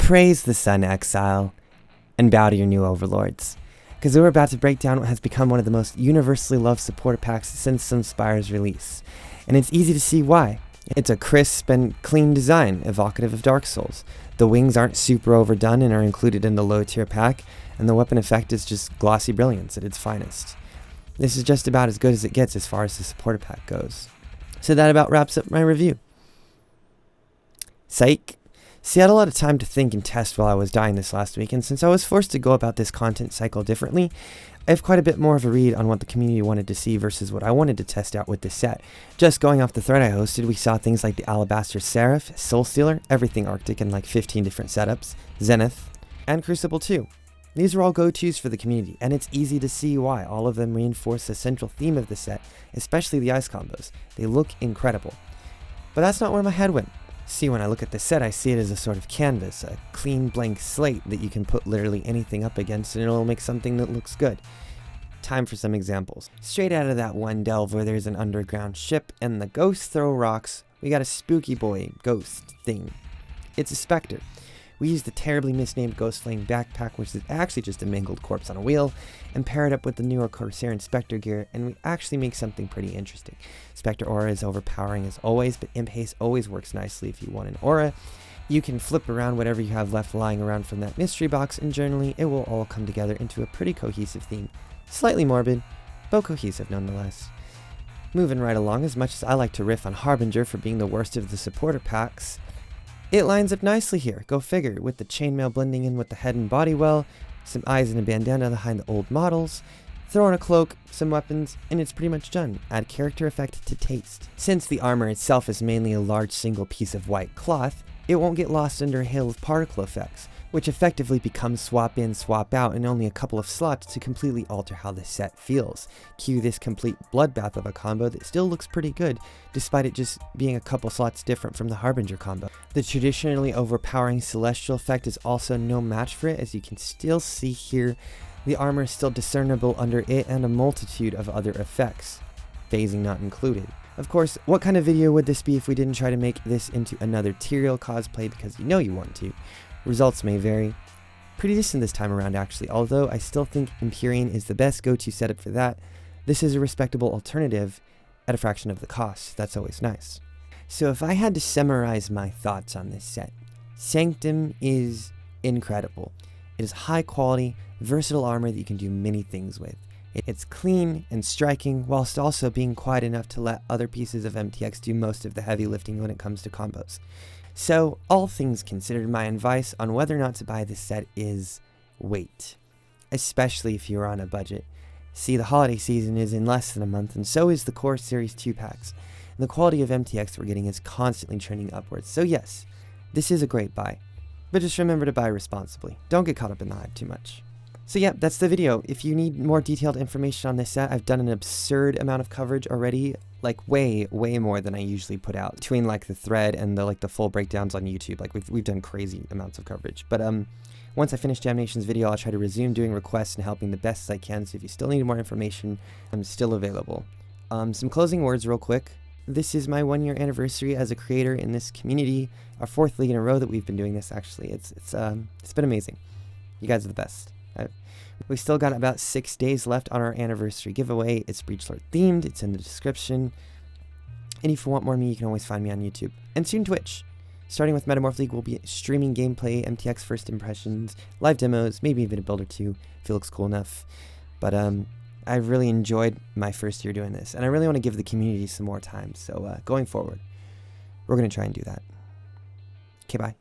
Praise the sun, exile, and bow to your new overlords, because we're about to break down what has become one of the most universally loved supporter packs since Sunspire's release, and it's easy to see why. It's a crisp and clean design, evocative of Dark Souls. The wings aren't super overdone and are included in the low tier pack, and the weapon effect is just glossy brilliance at its finest. This is just about as good as it gets as far as the supporter pack goes. So that about wraps up my review. Psych. See, I had a lot of time to think and test while I was dying this last week, and since I was forced to go about this content cycle differently, I have quite a bit more of a read on what the community wanted to see versus what I wanted to test out with this set. Just going off the thread I hosted, we saw things like the Alabaster Seraph, Soulstealer, everything Arctic in like 15 different setups, Zenith, and Crucible 2. These are all go-tos for the community, and it's easy to see why. All of them reinforce the central theme of the set, especially the ice combos. They look incredible. But that's not where my head went. See, when I look at the set, I see it as a sort of canvas, a clean blank slate that you can put literally anything up against and it'll make something that looks good. Time for some examples. Straight out of that one delve where there's an underground ship and the ghosts throw rocks, we got a spooky boy ghost thing. It's a specter. We used the terribly misnamed Ghost Flame backpack, which is actually just a mangled corpse on a wheel, and pair it up with the newer Corsair and Spectre gear, and we actually make something pretty interesting. Spectre Aura is overpowering as always, but Imp Haste always works nicely if you want an aura. You can flip around whatever you have left lying around from that mystery box, and generally it will all come together into a pretty cohesive theme. Slightly morbid, but cohesive nonetheless. Moving right along, as much as I like to riff on Harbinger for being the worst of the supporter packs, it lines up nicely here, go figure, with the chainmail blending in with the head and body well, some eyes and a bandana behind the old models, throw on a cloak, some weapons, and it's pretty much done. Add character effect to taste. Since the armor itself is mainly a large single piece of white cloth, it won't get lost under a hail of particle effects, which effectively becomes swap in, swap out in only a couple of slots to completely alter how the set feels. Cue this complete bloodbath of a combo that still looks pretty good, despite it just being a couple slots different from the Harbinger combo. The traditionally overpowering Celestial effect is also no match for it, as you can still see here. The armor is still discernible under it and a multitude of other effects, phasing not included. Of course, what kind of video would this be if we didn't try to make this into another Tyrael cosplay because you know you want to? Results may vary. Pretty decent this time around actually, although I still think Empyrean is the best go-to setup for that. This is a respectable alternative at a fraction of the cost. That's always nice. So if I had to summarize my thoughts on this set, Sanctum is incredible. It is high quality, versatile armor that you can do many things with. It's clean and striking, whilst also being quiet enough to let other pieces of MTX do most of the heavy lifting when it comes to combos. So, all things considered, my advice on whether or not to buy this set is wait. Especially if you're on a budget. See, the holiday season is in less than a month, and so is the Core Series 2 packs. And the quality of MTX we're getting is constantly trending upwards. So yes, this is a great buy. But just remember to buy responsibly. Don't get caught up in the hype too much. So yeah, that's the video. If you need more detailed information on this set, I've done an absurd amount of coverage already, like way more than I usually put out between like the thread and the full breakdowns on YouTube. Like we've done crazy amounts of coverage. But once I finish Damnation's video, I'll try to resume doing requests and helping the best I can. So if you still need more information, I'm still available. Some closing words real quick. This is my 1-year anniversary as a creator in this community. Our 4th league in a row that we've been doing this actually. It's been amazing. You guys are the best. We still got about 6 days left on our anniversary giveaway. It's Breachlord themed. It's in the description. And if you want more of me, you can always find me on YouTube. And soon Twitch. Starting with Metamorph League, we'll be streaming gameplay, MTX first impressions, live demos, maybe even a build or two if it looks cool enough. But I've really enjoyed my first year doing this, and I really want to give the community some more time. So going forward, we're going to try and do that. Okay, bye.